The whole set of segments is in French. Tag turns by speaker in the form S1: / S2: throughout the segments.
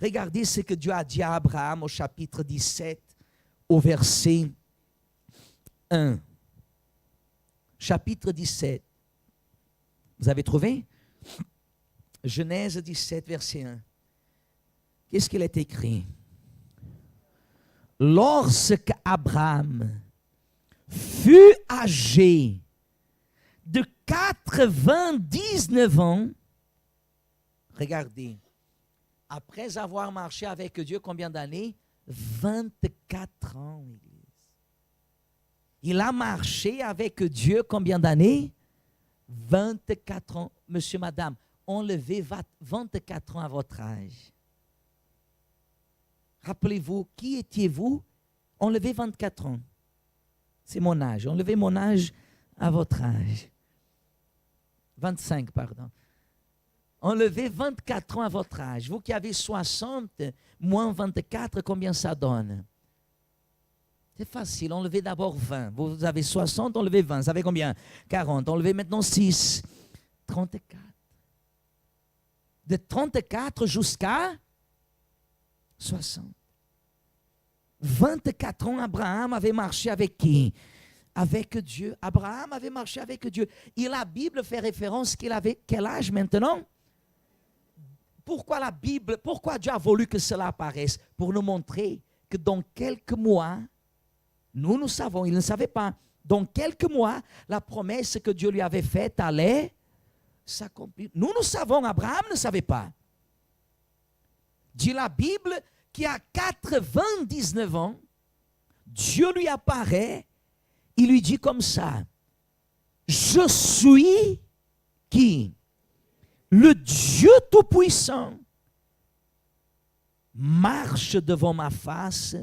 S1: Regardez ce que Dieu a dit à Abraham au chapitre 17, au verset 1. Chapitre 17. Vous avez trouvé? Genèse 17, verset 1. Qu'est-ce qu'il est écrit? Lorsque Abraham fut âgé de 99 ans, regardez, après avoir marché avec Dieu, combien d'années? 24 ans, l'Église. Il a marché avec Dieu combien d'années? 24 ans. Monsieur, madame, enlevez 24 ans à votre âge. Rappelez-vous, qui étiez-vous? Enlevez 24 ans. C'est mon âge. Enlevez mon âge à votre âge. 25, pardon. Enlevez 24 ans à votre âge. Vous qui avez 60, moins 24, combien ça donne? C'est facile. Enlevez d'abord 20. Vous avez 60, enlevez 20. Ça fait combien? 40. Enlevez maintenant 6. 34. De 34 jusqu'à 60. 24 ans, Abraham avait marché avec qui? Avec Dieu. Abraham avait marché avec Dieu. Et la Bible fait référence qu'il avait quel âge maintenant? Pourquoi Dieu a voulu que cela apparaisse? Pour nous montrer que dans quelques mois, nous savons, il ne savait pas, dans quelques mois, la promesse que Dieu lui avait faite allait s'accomplir. Nous savons, Abraham ne savait pas. Dit la Bible qu'à 99 ans, Dieu lui apparaît, il lui dit comme ça, je suis qui? Le Dieu Tout-Puissant. Marche devant ma face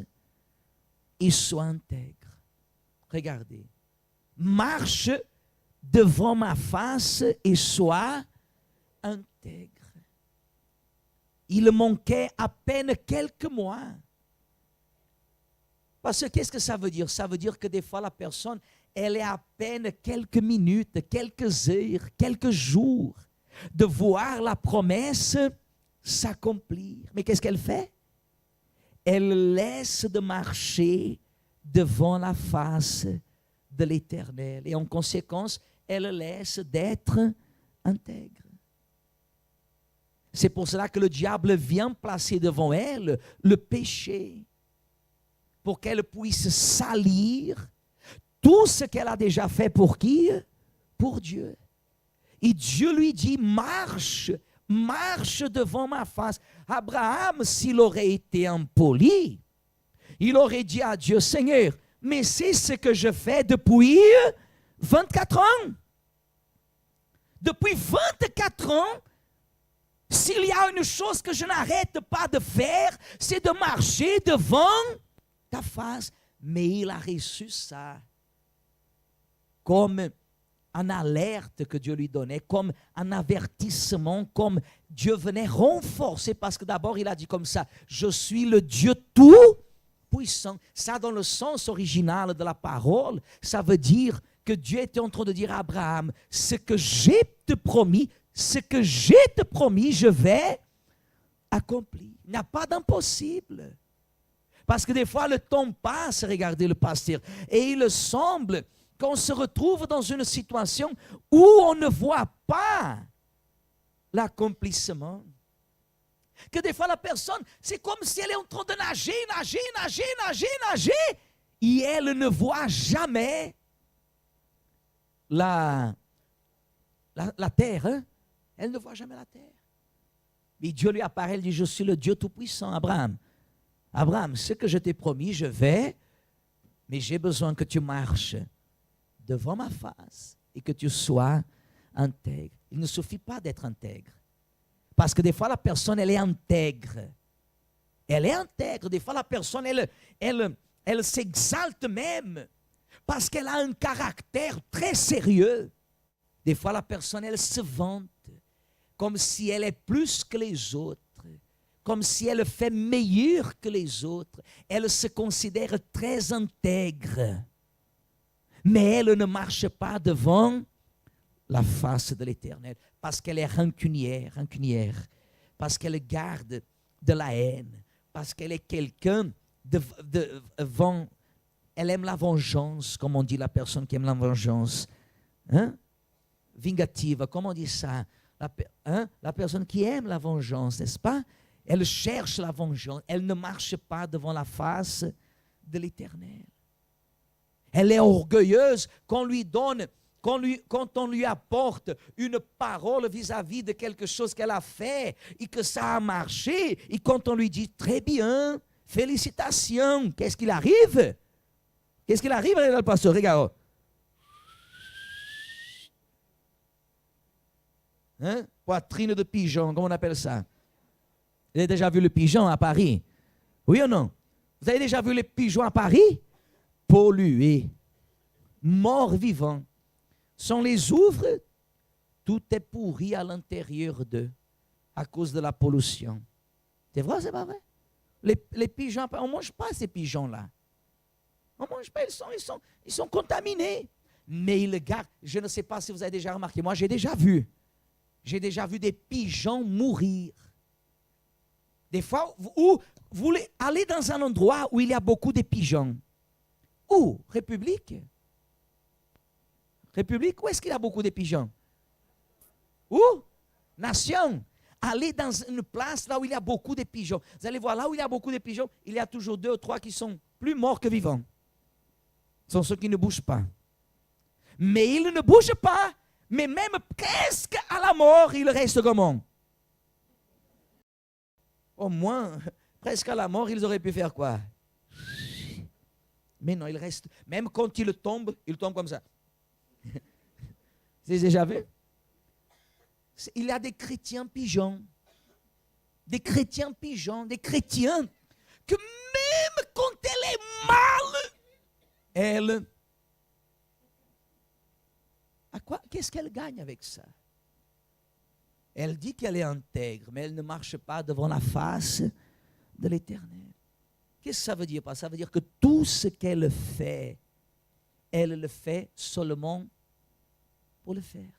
S1: et sois intègre. Regardez. Marche devant ma face et sois intègre. Il manquait à peine quelques mois. Parce que qu'est-ce que ça veut dire? Ça veut dire que des fois la personne, elle est à peine quelques minutes, quelques heures, quelques jours de voir la promesse s'accomplir. Mais qu'est-ce qu'elle fait? Elle laisse de marcher devant la face de l'Éternel. Et en conséquence, elle laisse d'être intègre. C'est pour cela que le diable vient placer devant elle le péché, pour qu'elle puisse salir tout ce qu'elle a déjà fait pour qui? Pour Dieu. Et Dieu lui dit, marche devant ma face. Abraham, s'il aurait été impoli, il aurait dit à Dieu, Seigneur, mais c'est ce que je fais depuis 24 ans. Depuis 24 ans, s'il y a une chose que je n'arrête pas de faire, c'est de marcher devant ta face. Mais il a reçu ça comme une alerte que Dieu lui donnait, comme un avertissement, comme Dieu venait renforcer, parce que d'abord il a dit comme ça, je suis le Dieu tout-puissant. Ça, dans le sens original de la parole, ça veut dire que Dieu était en train de dire à Abraham, ce que j'ai te promis, je vais accomplir. Il n'y a pas d'impossible. Parce que des fois, le temps passe, regardez le pasteur, et il semble qu'on se retrouve dans une situation où on ne voit pas l'accomplissement. Que des fois, la personne, c'est comme si elle est en train de nager, et elle ne voit jamais la terre. Hein? Elle ne voit jamais la terre. Mais Dieu lui apparaît, il dit, je suis le Dieu Tout-Puissant, Abraham. Abraham, ce que je t'ai promis, je vais, mais j'ai besoin que tu marches devant ma face et que tu sois intègre. Il ne suffit pas d'être intègre. Parce que des fois, la personne, elle est intègre. Elle est intègre. Des fois, la personne, elle s'exalte même parce qu'elle a un caractère très sérieux. Des fois, la personne, elle se vante comme si elle est plus que les autres, comme si elle fait meilleur que les autres. Elle se considère très intègre. Mais elle ne marche pas devant la face de l'Éternel parce qu'elle est rancunière, parce qu'elle garde de la haine, parce qu'elle est quelqu'un elle aime la vengeance, comme on dit la personne qui aime la vengeance. Hein? Vingative, comment on dit ça? La personne qui aime la vengeance, n'est-ce pas? Elle cherche la vengeance, elle ne marche pas devant la face de l'Éternel. Elle est orgueilleuse qu'on lui donne, quand on lui apporte une parole vis-à-vis de quelque chose qu'elle a fait et que ça a marché, et quand on lui dit très bien, félicitations, qu'est-ce qu'il arrive? Qu'est-ce qu'il arrive, le pasteur? Regarde. Hein? Poitrine de pigeon, comment on appelle ça? Vous avez déjà vu le pigeon à Paris? Oui ou non? Vous avez déjà vu les pigeons à Paris? Pollués, morts vivants. Si on les ouvre, tout est pourri à l'intérieur d'eux à cause de la pollution. C'est vrai, c'est pas vrai? Les pigeons, on ne mange pas ces pigeons-là. On ne mange pas, ils sont contaminés. Mais ils le gardent. Je ne sais pas si vous avez déjà remarqué. Moi, j'ai déjà vu des pigeons mourir. Des fois, où vous voulez aller dans un endroit où il y a beaucoup de pigeons. Où? République? République, où est-ce qu'il y a beaucoup de pigeons? Où? Nation. Allez dans une place là où il y a beaucoup de pigeons. Vous allez voir, là où il y a beaucoup de pigeons, il y a toujours 2 ou 3 qui sont plus morts que vivants. Ce sont ceux qui ne bougent pas. Mais ils ne bougent pas, mais même presque à la mort, ils restent comment? Au moins, presque à la mort, ils auraient pu faire quoi? Mais non, ils restent. Même quand ils tombent comme ça. Vous avez déjà vu? Il y a des chrétiens pigeons. Des chrétiens pigeons. Des chrétiens que même quand elle est mal, qu'est-ce qu'elle gagne avec ça? Elle dit qu'elle est intègre, mais elle ne marche pas devant la face de l'Éternel. Qu'est-ce que ça veut dire? Ça veut dire que tout ce qu'elle fait, elle le fait seulement pour le faire.